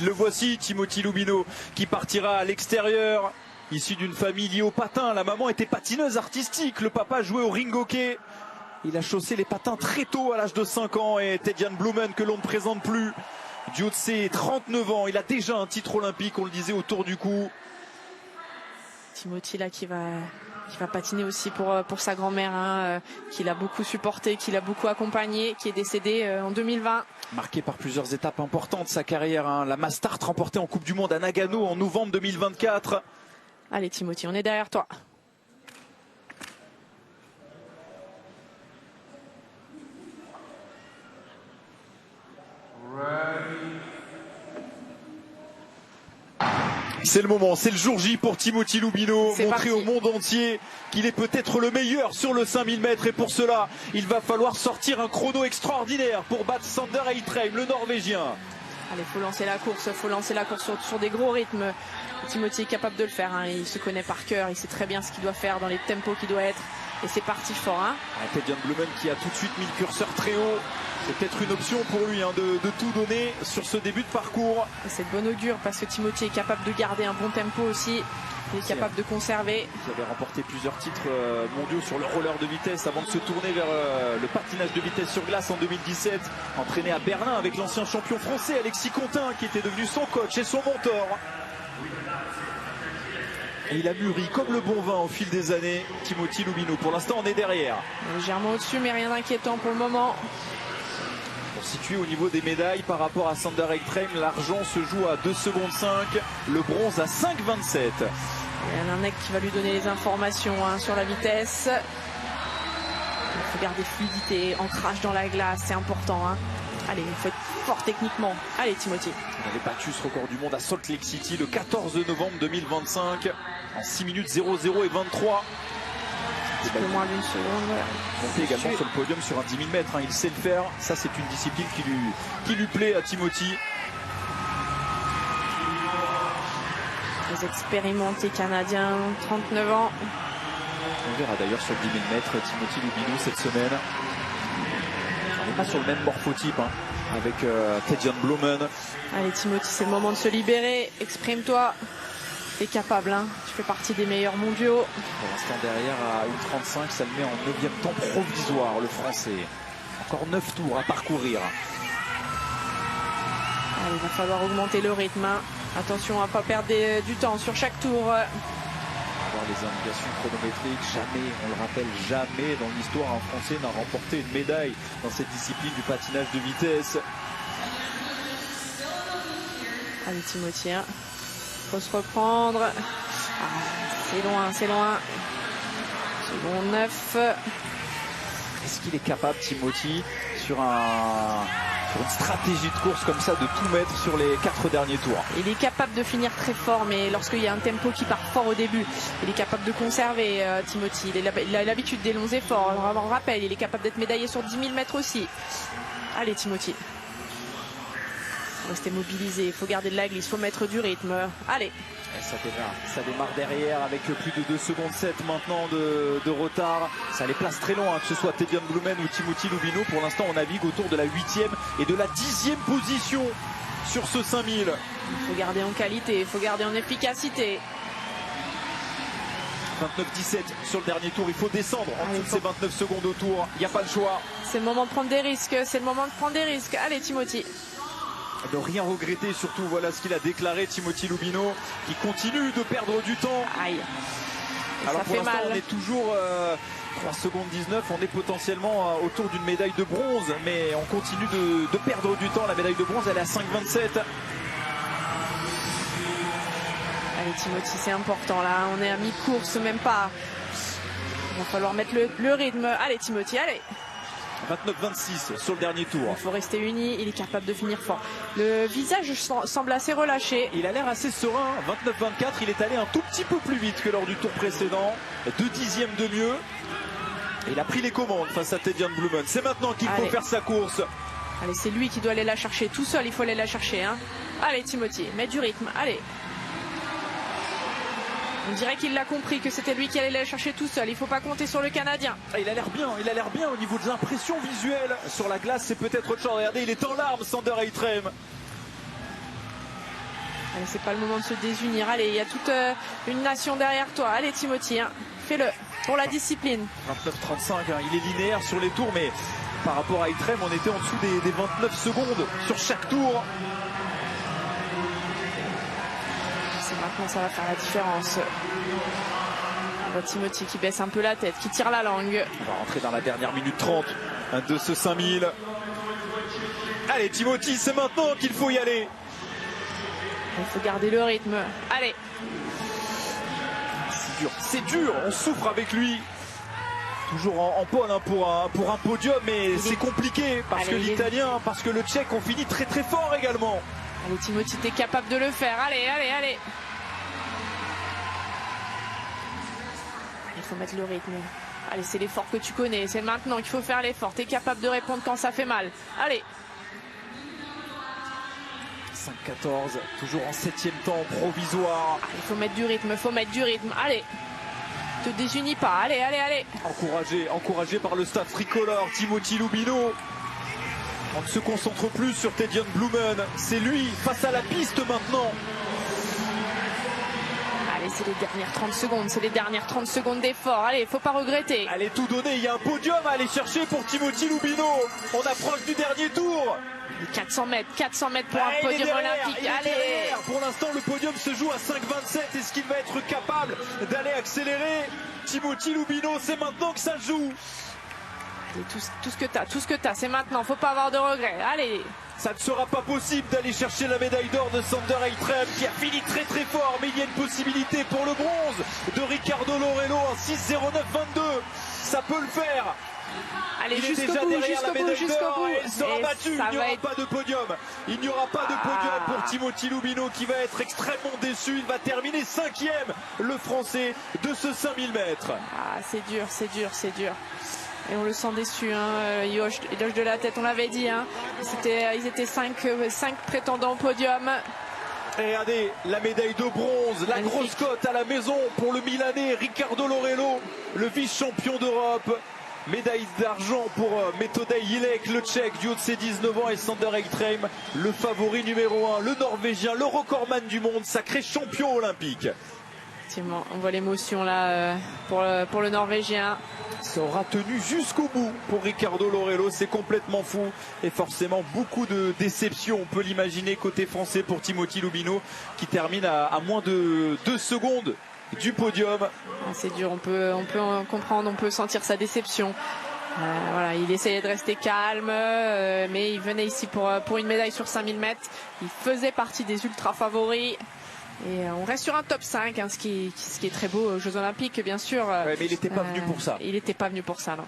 Le voici, Timothy Loubino, qui partira à l'extérieur, issu d'une famille liée au patin. La maman était patineuse artistique, le papa jouait au ring hockey. Il a chaussé les patins très tôt, à l'âge de 5 ans, et Tedjan Blumen, que l'on ne présente plus. Du haut de ses 39 ans, il a déjà un titre olympique, on le disait, autour du cou. Timothy là qui va patiner aussi pour sa grand-mère, hein, qui l'a beaucoup supporté, qui l'a beaucoup accompagné, qui est décédée en 2020. Marqué par plusieurs étapes importantes de sa carrière, hein. La Mastart remportée en Coupe du Monde à Nagano en novembre 2024. Allez Timothy, on est derrière toi. C'est le moment, c'est le jour J pour Timothy Loubino, montrer parti au monde entier qu'il est peut-être le meilleur sur le 5000 mètres, et pour cela, il va falloir sortir un chrono extraordinaire pour battre Sander Eitrheim, le Norvégien. Allez, faut lancer la course sur des gros rythmes. Timothy est capable de le faire, hein. Il se connaît par cœur, il sait très bien ce qu'il doit faire dans les tempos qu'il doit être, et c'est parti fort, hein. Tedjan Blumen qui a tout de suite mis le curseur très haut. C'est peut-être une option pour lui, hein, de tout donner sur ce début de parcours. C'est de bon augure parce que Timothy est capable de garder un bon tempo aussi. Il est capable de conserver. Il avait remporté plusieurs titres mondiaux sur le roller de vitesse avant de se tourner vers le patinage de vitesse sur glace en 2017. Entraîné à Berlin avec l'ancien champion français Alexis Contin, qui était devenu son coach et son mentor. Et il a mûri comme le bon vin au fil des années, Timothy Loubino. Pour l'instant, on est derrière. Légèrement au-dessus, mais rien d'inquiétant pour le moment. Pour situer au niveau des médailles par rapport à Sander Eitrheim, l'argent se joue à 2 secondes 5, le bronze à 5,27. Il y a un mec qui va lui donner les informations, hein, sur la vitesse. Il faut garder fluidité, ancrage dans la glace, c'est important, hein. Allez, il faut être fort techniquement. Allez Timothy. Il avait battu ce record du monde à Salt Lake City le 14 novembre 2025 en 6 minutes 00 et 23. Un peu moins d'une seconde. Monté également sur le podium sur un 10 000 mètres, hein. Il sait le faire. Ça, c'est une discipline qui lui plaît à Timothy. Les expérimentés canadiens, 39 ans. On verra d'ailleurs sur le 10 000 mètres Timothy Loubino cette semaine. On n'est pas sur le même morphotype, hein, avec Tedjan Blumen. Allez Timothy, c'est le moment de se libérer. Exprime-toi. T'es capable, hein. Tu fais partie des meilleurs mondiaux. Pour l'instant derrière à 1,35, ça le met en 9e temps provisoire, le français. Encore 9 tours à parcourir. Allez, il va falloir augmenter le rythme, hein. Attention à ne pas perdre du temps sur chaque tour. Voir les indications chronométriques, jamais, on le rappelle, jamais dans l'histoire un Français n'a remporté une médaille dans cette discipline du patinage de vitesse. Allez Timothy, hein. Faut se reprendre. C'est loin, c'est loin. Seconde 9. Est-ce qu'il est capable, Timothy, sur une stratégie de course comme ça, de tout mettre sur les 4 derniers tours? Il est capable de finir très fort, mais lorsqu'il y a un tempo qui part fort au début, il est capable de conserver, Timothy. Il a l'habitude des longs efforts. On rappelle, il est capable d'être médaillé sur 10 000 mètres aussi. Allez Timothy. Rester mobilisé, il faut garder de la glisse, il faut mettre du rythme. Allez. Et ça démarre derrière avec plus de 2 secondes 7 maintenant de retard. Ça les place très loin, hein, que ce soit Tedjan Blumen ou Timothy Loubino. Pour l'instant, on navigue autour de la 8e et de la 10e position sur ce 5000. Il faut garder en qualité, il faut garder en efficacité. 29-17 sur le dernier tour, il faut descendre en dessous de ces 29 secondes au tour. Il n'y a pas le choix. C'est le moment de prendre des risques, c'est le moment de prendre des risques. Allez Timothy. De rien regretter, surtout voilà ce qu'il a déclaré, Timothy Loubino, qui continue de perdre du temps. Aïe. Alors ça pour fait l'instant mal. on est toujours 3 secondes 19, on est potentiellement autour d'une médaille de bronze, mais on continue de perdre du temps. La médaille de bronze elle est à 5,27. Allez Timothy, c'est important là, on est à mi-course, même pas. Il va falloir mettre le rythme. Allez Timothy, allez. 29-26 sur le dernier tour. Il faut rester uni, il est capable de finir fort. Le visage semble assez relâché. Il a l'air assez serein, 29-24, il est allé un tout petit peu plus vite que lors du tour précédent. 2 dixièmes de mieux. Et il a pris les commandes face à Tedjan Blumen. C'est maintenant qu'il faut faire sa course. Allez, c'est lui qui doit aller la chercher. Tout seul, il faut aller la chercher, hein. Allez Timothy, mets du rythme, allez. On dirait qu'il l'a compris, que c'était lui qui allait la chercher tout seul. Il ne faut pas compter sur le Canadien. Il a l'air bien au niveau des impressions visuelles. Sur la glace, c'est peut-être autre chose. Regardez, il est en larmes, Sander Eitrheim. C'est pas le moment de se désunir. Allez, il y a toute une nation derrière toi. Allez Timothy, hein, fais-le pour la discipline. 29-35, hein, il est linéaire sur les tours, mais par rapport à Eitrem, on était en dessous des 29 secondes sur chaque tour. C'est maintenant, ça va faire la différence. On voit Timothy qui baisse un peu la tête, qui tire la langue. On va rentrer dans la dernière minute 30 de ce 5000. Allez Timothy, c'est maintenant qu'il faut y aller. Il faut garder le rythme. Allez. C'est dur, on souffre avec lui. Toujours en pole hein, pour un podium, mais c'est compliqué parce que l'Italien, parce que le Tchèque ont fini très très fort également. Allez Timothy, t'es capable de le faire. Allez, allez, allez. Il faut mettre le rythme. Allez, c'est l'effort que tu connais. C'est maintenant qu'il faut faire l'effort. T'es capable de répondre quand ça fait mal. Allez. 5-14, toujours en 7e temps provisoire. Il faut mettre du rythme, il faut mettre du rythme. Allez, te désunis pas. Allez, allez, allez. Encouragé par le staff tricolore, Timothy Lubino. On ne se concentre plus sur Tedion Blumen. C'est lui face à la piste maintenant. Allez, c'est les dernières 30 secondes. C'est les dernières 30 secondes d'effort. Allez, faut pas regretter. Allez, tout donner. Il y a un podium à aller chercher pour Timothy Lubino. On approche du dernier tour. 400 mètres pour un podium olympique. Allez. Pour l'instant, le podium se joue à 5,27. Est-ce qu'il va être capable d'aller accélérer? Timothy Lubino, c'est maintenant que ça joue. Et tout ce que t'as, c'est maintenant. Faut pas avoir de regrets. Allez. Ça ne sera pas possible d'aller chercher la médaille d'or de Sander Eitrem qui a fini très très fort, mais il y a une possibilité pour le bronze de Riccardo Lorello en 6,09,22. Ça peut le faire. Allez, jusqu'au bout. Il sera battu, il n'y aura pas de podium. Il n'y aura pas de podium pour Timothy Lubino qui va être extrêmement déçu. Il va terminer 5e, le Français, de ce 5000 mètres. Ah, c'est dur. Et on le sent déçu, hein. Il hoche de la tête, on l'avait dit. Hein. Ils étaient 5 prétendants au podium. Et regardez, la médaille de bronze, la grosse cote à la maison pour le Milanais Riccardo Lorello, le vice-champion d'Europe. Médaille d'argent pour Metodej Ilek, le Tchèque du haut de ses 19 ans, et Sander Eitrem, le favori numéro 1, le Norvégien, le recordman du monde, sacré champion olympique. Effectivement, on voit l'émotion là pour le Norvégien. Ça aura tenu jusqu'au bout pour Riccardo Lorello, c'est complètement fou. Et forcément beaucoup de déception, on peut l'imaginer, côté français pour Timothy Lubino, qui termine à moins de 2 secondes du podium. C'est dur, on peut en comprendre, on peut sentir sa déception. Voilà, il essayait de rester calme, mais il venait ici pour une médaille sur 5000 mètres. Il faisait partie des ultra favoris. Et on reste sur un top 5, hein, ce qui est très beau aux Jeux Olympiques, bien sûr. Ouais, mais il n'était pas venu pour ça. Il n'était pas venu pour ça, non.